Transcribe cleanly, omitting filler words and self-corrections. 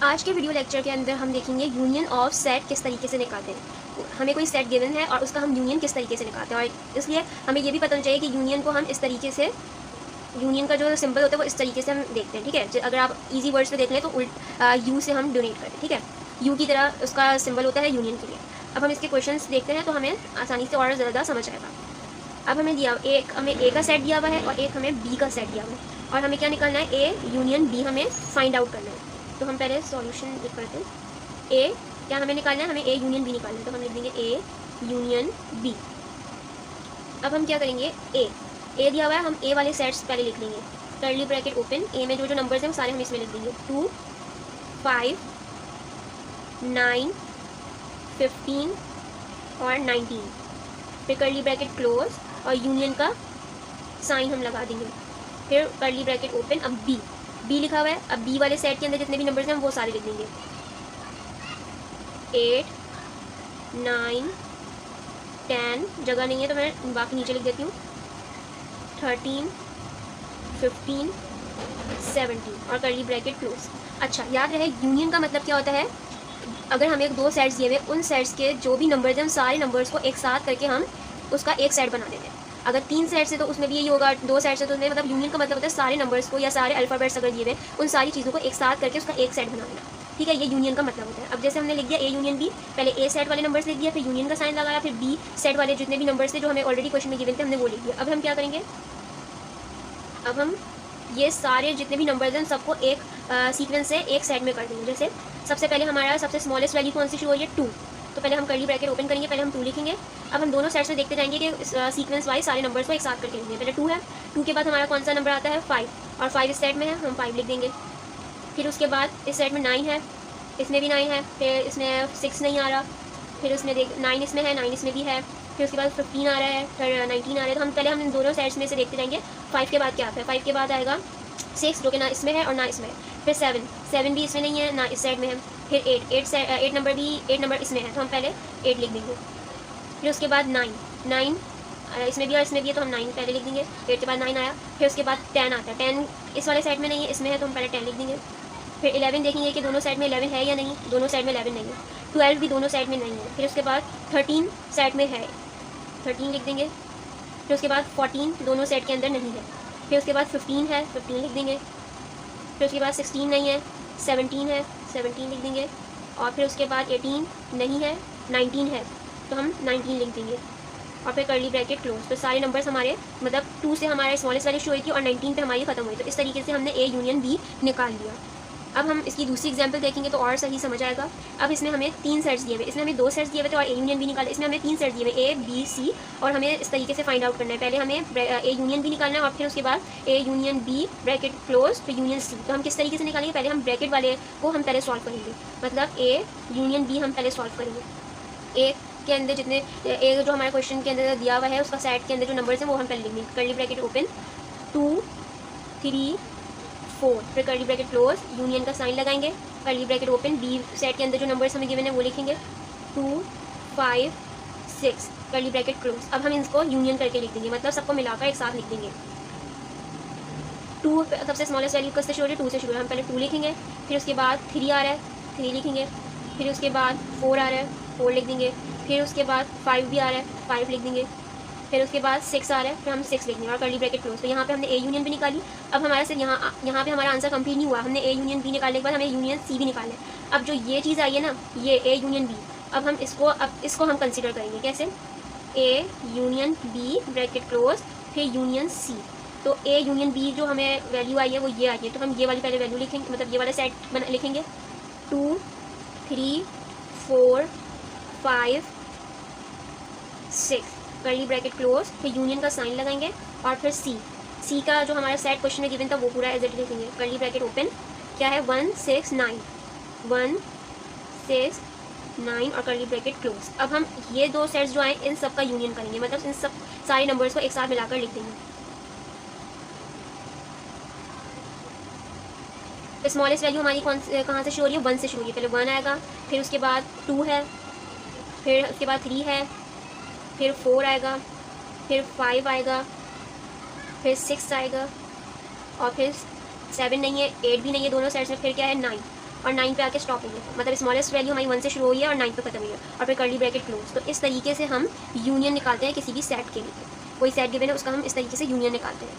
आज के video lecture के अंदर हम देखेंगे यूनियन ऑफ सेट किस तरीके से निकालते हैं। हमें कोई सेट गिवन है और उसका हम यूनियन किस तरीके से निकालते हैं, और इसलिए हमें ये भी पता चाहिए कि यूनियन को हम इस तरीके से, यूनियन का जो सिंबल होता है वो इस तरीके से हम देखते हैं। ठीक है, अगर आप इजी वर्ड्स पे देख लें तो यू से हम डोनेट करते हैं। ठीक है, यू की तरह उसका सिंबल होता है यूनियन के लिए। अब हम इसके क्वेश्चंस देखते हैं तो हमें आसानी से और ज़्यादा समझ आएगा। अब हमें हमें ए का सेट दिया हुआ है और एक हमें बी का सेट दिया हुआ है, और हमें क्या निकालना है, ए यूनियन बी हमें फाइंड आउट करना है। तो हम पहले सॉल्यूशन लिख करते हैं। ए क्या हमें निकालना है, हमें ए यूनियन बी निकालना है, तो हम लिख देंगे ए यूनियन बी। अब हम क्या करेंगे, ए दिया हुआ है, हम ए वाले सेट्स पहले लिख देंगे, कर्ली ब्रैकेट ओपन, ए में जो जो नंबर्स हैं वो सारे हम इसमें लिख देंगे, 2 5 9 15 और 19, फिर कर्ली ब्रैकेट क्लोज और यूनियन का साइन हम लगा देंगे, फिर कर्ली ब्रैकेट ओपन। अब बी लिखा हुआ है, अब बी वाले सेट के अंदर जितने भी नंबर्स हैं हम वो सारे लिख देंगे, 8 9 10, जगह नहीं है तो मैं बाकी नीचे लिख देती हूँ, 13 15 17 और कर्ली ब्रैकेट क्लोज। अच्छा, याद रहे यूनियन का मतलब क्या होता है, अगर हमें दो सेट्स दिए हुए, उन सेट्स के जो भी नंबर्स हैं उन सारे नंबर्स को एक साथ करके हम उसका एक सेट बना देते हैं। अगर 3 सेट्स है तो उसमें भी यही होगा, 2 सेट्स है तो उसमें, मतलब यूनियन का मतलब होता है सारे नंबर्स को या सारे अल्फ़ाबेट्स अगर दिए हुए उन सारी चीज़ों को एक साथ करके उसका एक सेट बना देना। ठीक है, ये यूनियन का मतलब होता है। अब जैसे हमने लिख दिया ए यूनियन बी, पहले ए सेट वाले नंबर्स लिख दिया, फिर यूनियन का साइन लगाया, फिर बी सेट वाले जितने भी नंबर्स थे जो हमें ऑलरेडी क्वेश्चन में गिवन थे हमने वो लिख दिया। अब हम क्या करेंगे, अब हम ये सारे जितने भी नंबर्स हैं सबको एक सीक्वेंस से एक सेट में कर देंगे। जैसे सबसे पहले हमारा सबसे स्मॉलेस्ट वैल्यू कौन सी शुरू हो रही है, 2, तो पहले हम कर्ली ब्रैकेट ओपन करेंगे, पहले हम 2 लिखेंगे। अब हम दोनों सेट्स में देखते जाएंगे कि सीक्वेंस वाइज सारे नंबर्स को एक साथ करके लिखेंगे। पहले 2 है, 2 के बाद हमारा कौन सा नंबर आता है, 5, और 5 इस सेट में है, हम 5 लिख देंगे। फिर उसके बाद इस सेट में 9 है, इसमें भी 9 है, फिर इसमें 6 नहीं आ रहा, फिर उसमें 9 इसमें है, 9 इसमें भी है, फिर उसके बाद 15 आ रहा है, फिर 19 आ रहा है। तो हम पहले हम इन दोनों सेट्स में से देखते जाएंगे 5 के बाद क्या आता है। 5 के बाद आएगा 6, जो कि ना इसमें है और ना इसमें है, फिर 7 भी इसमें नहीं है ना इस सेट में है, फिर 8 नंबर इसमें है, तो हम पहले 8 लिख देंगे। फिर उसके बाद 9 इसमें भी और इसमें भी है, तो हम 9 पहले लिख देंगे। 8 के बाद 9 आया, फिर उसके बाद 10 आता है, 10 इस वाले सेट में नहीं है, इसमें है, तो हम पहले 10 लिख देंगे। फिर 11 देखेंगे कि दोनों साइड में 11 है या नहीं, दोनों साइड में 11 नहीं है। 12 भी दोनों साइड में नहीं है। फिर उसके बाद 13 सेट में है, 13 लिख देंगे। फिर उसके बाद 14 दोनों सेट के अंदर नहीं है। फिर उसके बाद 15 है, 15 लिख देंगे। फिर उसके बाद 16 नहीं है, 17 है, 17 लिख देंगे। और फिर उसके बाद 18 नहीं है, 19 है, तो हम 19 लिख देंगे, और फिर कर्ली ब्रैकेट क्लोज। तो सारे नंबर्स हमारे, मतलब 2 से हमारे स्मॉलेस्ट वैल्यू शुरू हुई थी और 19 पे हमारी खत्म हुई। तो इस तरीके से हमने ए यूनियन बी निकाल लिया। अब हम इसकी दूसरी एग्जांपल देखेंगे तो और सही समझ आएगा। अब इसमें हमें 3 सेट्स दिए हुए, इसमें हमें 2 सेट्स दिए हुए थे और ए यूनियन बी निकाले। इसमें हमें 3 सेट्स दिए हुए, ए बी सी, और हमें इस तरीके से फाइंड आउट करना है। पहले हमें ए यूनियन बी निकालना है और फिर उसके बाद A union B bracket close फिर यूनियन सी। तो हम किस तरीके से निकालेंगे, पहले हम ब्रैकेट वाले को हम पहले सॉल्व करेंगे, मतलब ए यूनियन बी हम पहले सॉल्व करेंगे। ए के अंदर जितने ए जो हमारे क्वेश्चन के अंदर दिया हुआ है उसका सेट के अंदर जो नंबर्स हैं वो हम पहले लिखेंगे। कर्ली ब्रैकेट ओपन 2 3 4, फिर कर्ली ब्रैकेट क्लोज, यूनियन का साइन लगाएंगे, curly bracket open, B set के अंदर जो नंबर्स हमें गिवन है वो लिखेंगे, 2 5 6, कर्ली ब्रैकेट क्लोज। अब हम इसको यूनियन करके लिख देंगे, मतलब सबको मिलाकर एक साथ लिख देंगे। 2 सबसे स्मॉलेस्ट वैल्यू किससे शुरू है, 2 से शुरू है, हम पहले 2 लिखेंगे। फिर उसके बाद 3 आ रहा है, 3 लिखेंगे। फिर उसके बाद 4 आ रहा है, 4 लिख देंगे। फिर उसके बाद 5 भी आ रहा है, 5 लिख देंगे। फिर उसके बाद 6 आ रहा है, फिर हम 6 लिखेंगे और कर्ली ब्रैकेट क्लोज। तो यहाँ पे हमने ए यूनियन भी निकाली। अब हमारा सिर्फ यहाँ पे हमारा आंसर कंप्लीट नहीं हुआ, हमने ए यूनियन बी निकालने के बाद हमें यूनियन सी भी निकाले। अब जो ये चीज़ आई है ना, ये ए यूनियन बी, अब इसको हम कंसिडर करेंगे कैसे, A union B bracket close फिर यूनियन सी। तो ए यूनियन बी जो हमें वैल्यू आई है वो ये आई है, तो हम ये वाली पहले वैल्यू लिखेंगे, मतलब ये वाला सेट लिखेंगे, 2 3 4 5 6, कर्ली ब्रैकेट क्लोज, फिर यूनियन का साइन लगाएंगे और फिर सी का जो हमारा सेट क्वेश्चन में गिवन था वो पूरा एज इट लिखेंगे। कर्ली ब्रैकेट ओपन क्या है, 1 6 9 1 6 9 और कर्ली ब्रैकेट क्लोज। अब हम ये 2 सेट्स जो आए इन सब का यूनियन करेंगे, मतलब इन सब सारे नंबर्स को एक साथ मिलाकर लिख देंगे। स्मॉलेस्ट वैल्यू हमारी कहाँ से शुरू हो रही है, 1 से शुरू हो रही है। पहले 1 आएगा, फिर उसके बाद 2 है, फिर उसके बाद 3 है, फिर 4 आएगा, फिर 5 आएगा, फिर 6 आएगा, और फिर 7 नहीं है, 8 भी नहीं है दोनों साइड्स में, फिर क्या है 9। और 9 पे आके स्टॉप हुई है, मतलब स्मॉलेस्ट वैल्यू हमारी 1 से शुरू हुई है और 9 पे खत्म हुई है, और फिर कर्ली ब्रैकेट क्लोज। तो इस तरीके से हम यूनियन निकालते हैं किसी भी सेट के लिए। कोई सेट गिवन है उसका हम इस तरीके से यूनियन निकालते हैं।